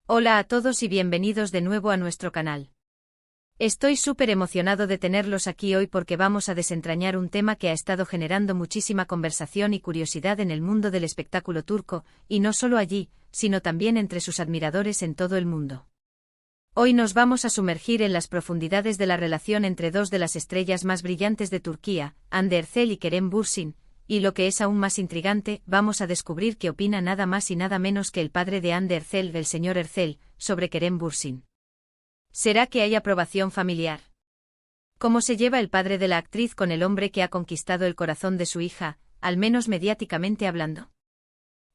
Hola a todos y bienvenidos de nuevo a nuestro canal. Estoy súper emocionado de tenerlos aquí hoy porque vamos a desentrañar un tema que ha estado generando muchísima conversación y curiosidad en el mundo del espectáculo turco, y no solo allí, sino también entre sus admiradores en todo el mundo. Hoy nos vamos a sumergir en las profundidades de la relación entre dos de las estrellas más brillantes de Turquía, Hande Erçel y Kerem Bürsin. Y lo que es aún más intrigante, vamos a descubrir qué opina nada más y nada menos que el padre de Hande Erçel, el señor Erçel, sobre Kerem Bürsin. ¿Será que hay aprobación familiar? ¿Cómo se lleva el padre de la actriz con el hombre que ha conquistado el corazón de su hija, al menos mediáticamente hablando?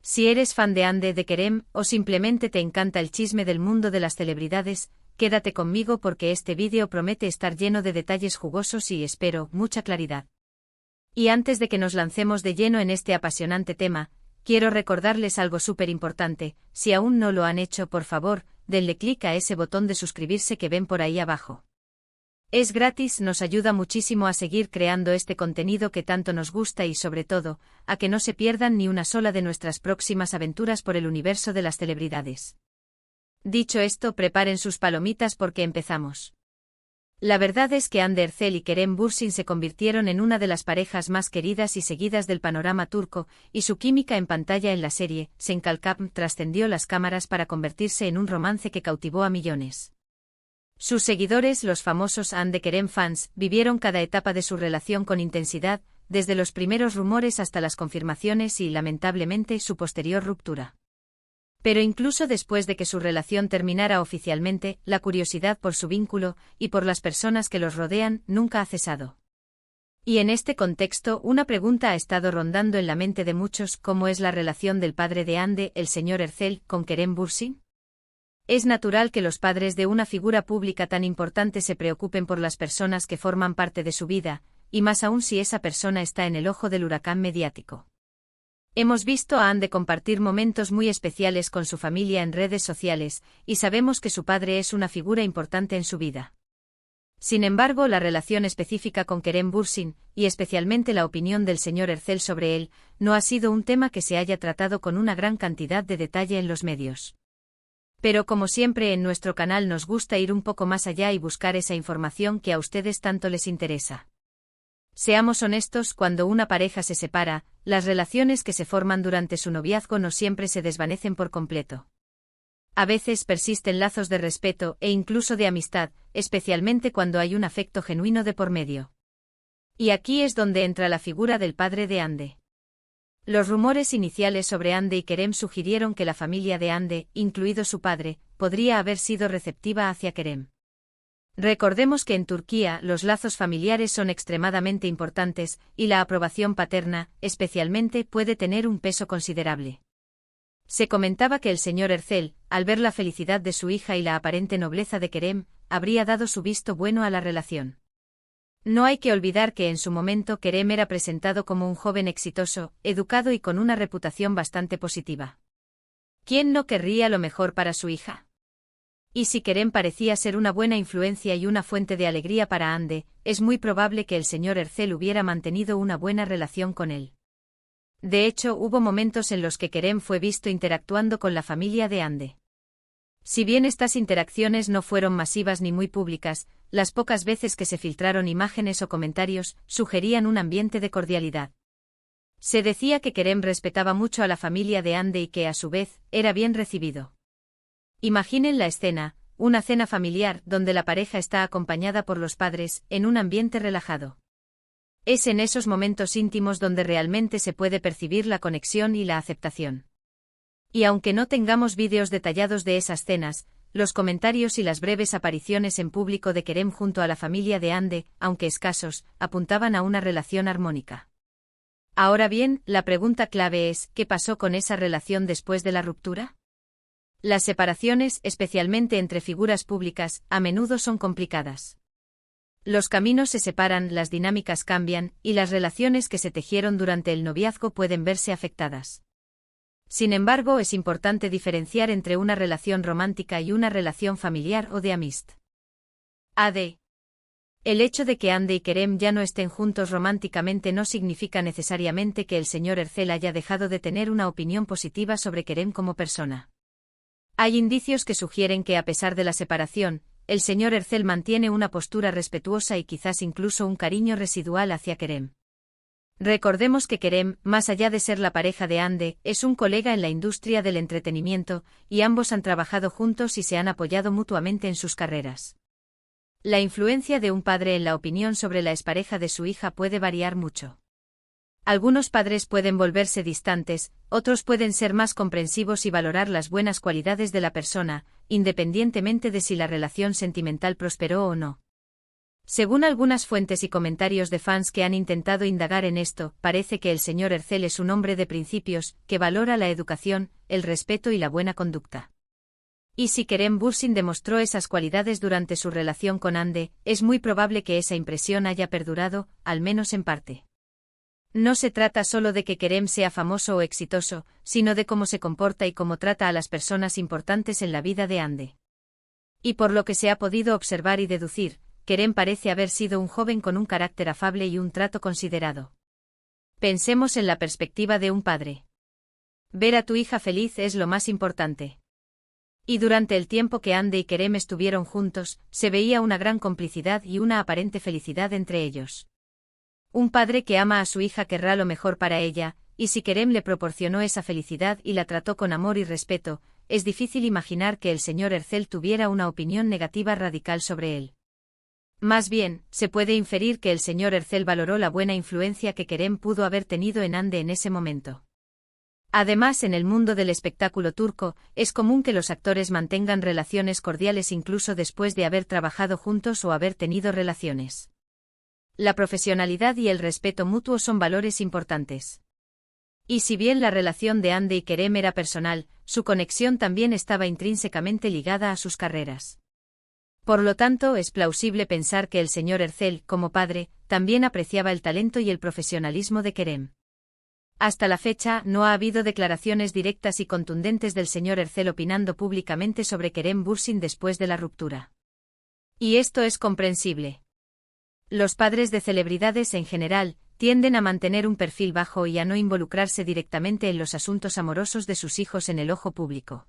Si eres fan de Hande de Kerem, o simplemente te encanta el chisme del mundo de las celebridades, quédate conmigo porque este vídeo promete estar lleno de detalles jugosos y, espero, mucha claridad. Y antes de que nos lancemos de lleno en este apasionante tema, quiero recordarles algo súper importante: si aún no lo han hecho, por favor, denle clic a ese botón de suscribirse que ven por ahí abajo. Es gratis, nos ayuda muchísimo a seguir creando este contenido que tanto nos gusta y, sobre todo, a que no se pierdan ni una sola de nuestras próximas aventuras por el universo de las celebridades. Dicho esto, preparen sus palomitas porque empezamos. La verdad es que Hande Erçel y Kerem Bürsin se convirtieron en una de las parejas más queridas y seguidas del panorama turco, y su química en pantalla en la serie Senkalkam trascendió las cámaras para convertirse en un romance que cautivó a millones. Sus seguidores, los famosos Hande Kerem fans, vivieron cada etapa de su relación con intensidad, desde los primeros rumores hasta las confirmaciones y, lamentablemente, su posterior ruptura. Pero incluso después de que su relación terminara oficialmente, la curiosidad por su vínculo, y por las personas que los rodean, nunca ha cesado. Y en este contexto, una pregunta ha estado rondando en la mente de muchos: ¿cómo es la relación del padre de Hande, el señor Erçel, con Kerem Bürsin? Es natural que los padres de una figura pública tan importante se preocupen por las personas que forman parte de su vida, y más aún si esa persona está en el ojo del huracán mediático. Hemos visto a Hande compartir momentos muy especiales con su familia en redes sociales, y sabemos que su padre es una figura importante en su vida. Sin embargo, la relación específica con Kerem Bürsin, y especialmente la opinión del señor Erçel sobre él, no ha sido un tema que se haya tratado con una gran cantidad de detalle en los medios. Pero como siempre en nuestro canal nos gusta ir un poco más allá y buscar esa información que a ustedes tanto les interesa. Seamos honestos, cuando una pareja se separa, las relaciones que se forman durante su noviazgo no siempre se desvanecen por completo. A veces persisten lazos de respeto e incluso de amistad, especialmente cuando hay un afecto genuino de por medio. Y aquí es donde entra la figura del padre de Hande. Los rumores iniciales sobre Hande y Kerem sugirieron que la familia de Hande, incluido su padre, podría haber sido receptiva hacia Kerem. Recordemos que en Turquía los lazos familiares son extremadamente importantes, y la aprobación paterna, especialmente, puede tener un peso considerable. Se comentaba que el señor Erçel, al ver la felicidad de su hija y la aparente nobleza de Kerem, habría dado su visto bueno a la relación. No hay que olvidar que en su momento Kerem era presentado como un joven exitoso, educado y con una reputación bastante positiva. ¿Quién no querría lo mejor para su hija? Y si Kerem parecía ser una buena influencia y una fuente de alegría para Hande, es muy probable que el señor Erçel hubiera mantenido una buena relación con él. De hecho, hubo momentos en los que Kerem fue visto interactuando con la familia de Hande. Si bien estas interacciones no fueron masivas ni muy públicas, las pocas veces que se filtraron imágenes o comentarios sugerían un ambiente de cordialidad. Se decía que Kerem respetaba mucho a la familia de Hande y que, a su vez, era bien recibido. Imaginen la escena: una cena familiar donde la pareja está acompañada por los padres, en un ambiente relajado. Es en esos momentos íntimos donde realmente se puede percibir la conexión y la aceptación. Y aunque no tengamos vídeos detallados de esas cenas, los comentarios y las breves apariciones en público de Kerem junto a la familia de Hande, aunque escasos, apuntaban a una relación armónica. Ahora bien, la pregunta clave es: ¿qué pasó con esa relación después de la ruptura? Las separaciones, especialmente entre figuras públicas, a menudo son complicadas. Los caminos se separan, las dinámicas cambian, y las relaciones que se tejieron durante el noviazgo pueden verse afectadas. Sin embargo, es importante diferenciar entre una relación romántica y una relación familiar o de amistad. El hecho de que Hande y Kerem ya no estén juntos románticamente no significa necesariamente que el señor Erçel haya dejado de tener una opinión positiva sobre Kerem como persona. Hay indicios que sugieren que a pesar de la separación, el señor Ercel mantiene una postura respetuosa y quizás incluso un cariño residual hacia Kerem. Recordemos que Kerem, más allá de ser la pareja de Hande, es un colega en la industria del entretenimiento, y ambos han trabajado juntos y se han apoyado mutuamente en sus carreras. La influencia de un padre en la opinión sobre la expareja de su hija puede variar mucho. Algunos padres pueden volverse distantes, otros pueden ser más comprensivos y valorar las buenas cualidades de la persona, independientemente de si la relación sentimental prosperó o no. Según algunas fuentes y comentarios de fans que han intentado indagar en esto, parece que el señor Ercel es un hombre de principios, que valora la educación, el respeto y la buena conducta. Y si Kerem Bürsin demostró esas cualidades durante su relación con Hande, es muy probable que esa impresión haya perdurado, al menos en parte. No se trata solo de que Kerem sea famoso o exitoso, sino de cómo se comporta y cómo trata a las personas importantes en la vida de Hande. Y por lo que se ha podido observar y deducir, Kerem parece haber sido un joven con un carácter afable y un trato considerado. Pensemos en la perspectiva de un padre. Ver a tu hija feliz es lo más importante. Y durante el tiempo que Hande y Kerem estuvieron juntos, se veía una gran complicidad y una aparente felicidad entre ellos. Un padre que ama a su hija querrá lo mejor para ella, y si Kerem le proporcionó esa felicidad y la trató con amor y respeto, es difícil imaginar que el señor Ercel tuviera una opinión negativa radical sobre él. Más bien, se puede inferir que el señor Ercel valoró la buena influencia que Kerem pudo haber tenido en Hande en ese momento. Además, en el mundo del espectáculo turco, es común que los actores mantengan relaciones cordiales incluso después de haber trabajado juntos o haber tenido relaciones. La profesionalidad y el respeto mutuo son valores importantes. Y si bien la relación de Hande y Kerem era personal, su conexión también estaba intrínsecamente ligada a sus carreras. Por lo tanto, es plausible pensar que el señor Ercel, como padre, también apreciaba el talento y el profesionalismo de Kerem. Hasta la fecha, no ha habido declaraciones directas y contundentes del señor Ercel opinando públicamente sobre Kerem Bürsin después de la ruptura. Y esto es comprensible. Los padres de celebridades en general tienden a mantener un perfil bajo y a no involucrarse directamente en los asuntos amorosos de sus hijos en el ojo público.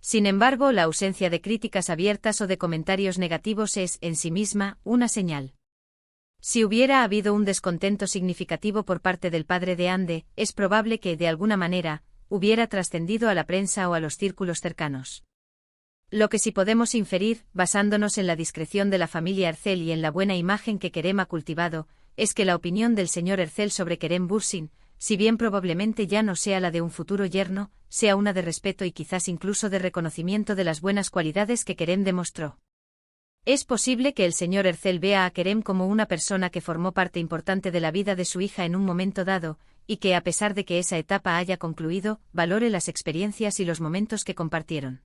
Sin embargo, la ausencia de críticas abiertas o de comentarios negativos es, en sí misma, una señal. Si hubiera habido un descontento significativo por parte del padre de Hande, es probable que, de alguna manera, hubiera trascendido a la prensa o a los círculos cercanos. Lo que sí podemos inferir, basándonos en la discreción de la familia Ercel y en la buena imagen que Kerem ha cultivado, es que la opinión del señor Ercel sobre Kerem Bürsin, si bien probablemente ya no sea la de un futuro yerno, sea una de respeto y quizás incluso de reconocimiento de las buenas cualidades que Kerem demostró. Es posible que el señor Ercel vea a Kerem como una persona que formó parte importante de la vida de su hija en un momento dado, y que a pesar de que esa etapa haya concluido, valore las experiencias y los momentos que compartieron.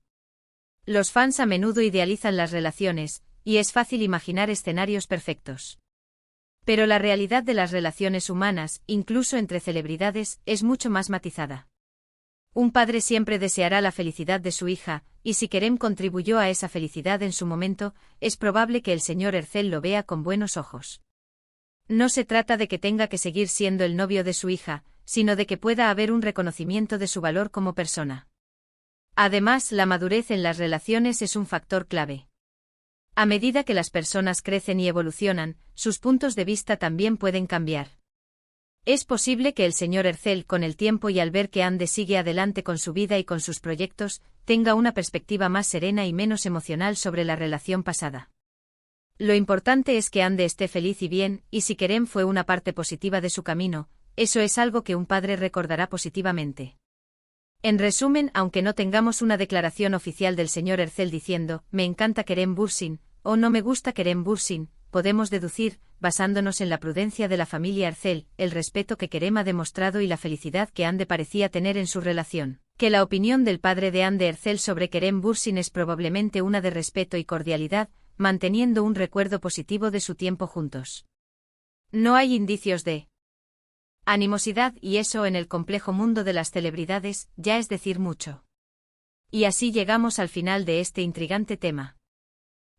Los fans a menudo idealizan las relaciones, y es fácil imaginar escenarios perfectos. Pero la realidad de las relaciones humanas, incluso entre celebridades, es mucho más matizada. Un padre siempre deseará la felicidad de su hija, y si Kerem contribuyó a esa felicidad en su momento, es probable que el señor Ercel lo vea con buenos ojos. No se trata de que tenga que seguir siendo el novio de su hija, sino de que pueda haber un reconocimiento de su valor como persona. Además, la madurez en las relaciones es un factor clave. A medida que las personas crecen y evolucionan, sus puntos de vista también pueden cambiar. Es posible que el señor Ercel, con el tiempo y al ver que Hande sigue adelante con su vida y con sus proyectos, tenga una perspectiva más serena y menos emocional sobre la relación pasada. Lo importante es que Hande esté feliz y bien, y si Kerem fue una parte positiva de su camino, eso es algo que un padre recordará positivamente. En resumen, aunque no tengamos una declaración oficial del señor Ercel diciendo, me encanta Kerem Bürsin, o no me gusta Kerem Bürsin, podemos deducir, basándonos en la prudencia de la familia Ercel, el respeto que Kerem ha demostrado y la felicidad que Hande parecía tener en su relación, que la opinión del padre de Hande Ercel sobre Kerem Bürsin es probablemente una de respeto y cordialidad, manteniendo un recuerdo positivo de su tiempo juntos. No hay indicios de animosidad y eso en el complejo mundo de las celebridades ya es decir mucho. Y así llegamos al final de este intrigante tema.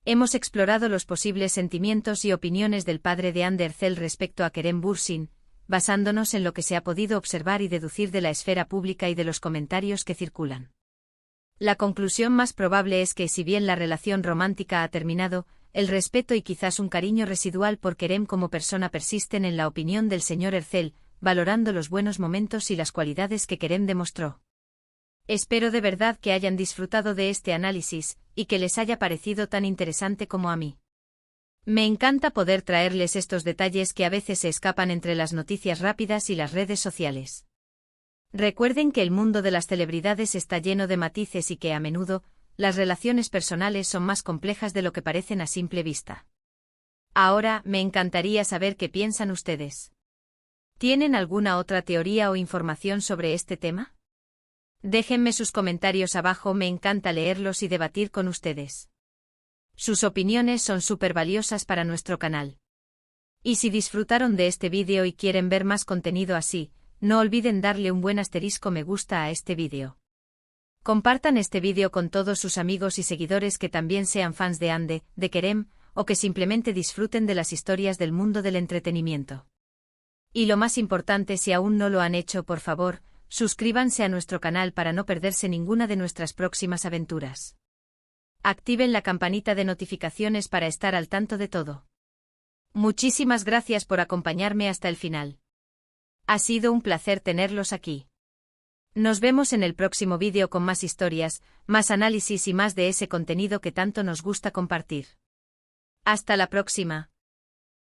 Hemos explorado los posibles sentimientos y opiniones del padre de Hande Ercel respecto a Kerem Bürsin, basándonos en lo que se ha podido observar y deducir de la esfera pública y de los comentarios que circulan. La conclusión más probable es que, si bien la relación romántica ha terminado, el respeto y quizás un cariño residual por Kerem como persona persisten en la opinión del señor Ercel, valorando los buenos momentos y las cualidades que Kerem demostró. Espero de verdad que hayan disfrutado de este análisis, y que les haya parecido tan interesante como a mí. Me encanta poder traerles estos detalles que a veces se escapan entre las noticias rápidas y las redes sociales. Recuerden que el mundo de las celebridades está lleno de matices y que, a menudo, las relaciones personales son más complejas de lo que parecen a simple vista. Ahora, me encantaría saber qué piensan ustedes. ¿Tienen alguna otra teoría o información sobre este tema? Déjenme sus comentarios abajo, me encanta leerlos y debatir con ustedes. Sus opiniones son súper valiosas para nuestro canal. Y si disfrutaron de este vídeo y quieren ver más contenido así, no olviden darle un buen asterisco me gusta a este vídeo. Compartan este vídeo con todos sus amigos y seguidores que también sean fans de Hande, de Kerem, o que simplemente disfruten de las historias del mundo del entretenimiento. Y lo más importante, si aún no lo han hecho, por favor, suscríbanse a nuestro canal para no perderse ninguna de nuestras próximas aventuras. Activen la campanita de notificaciones para estar al tanto de todo. Muchísimas gracias por acompañarme hasta el final. Ha sido un placer tenerlos aquí. Nos vemos en el próximo vídeo con más historias, más análisis y más de ese contenido que tanto nos gusta compartir. Hasta la próxima.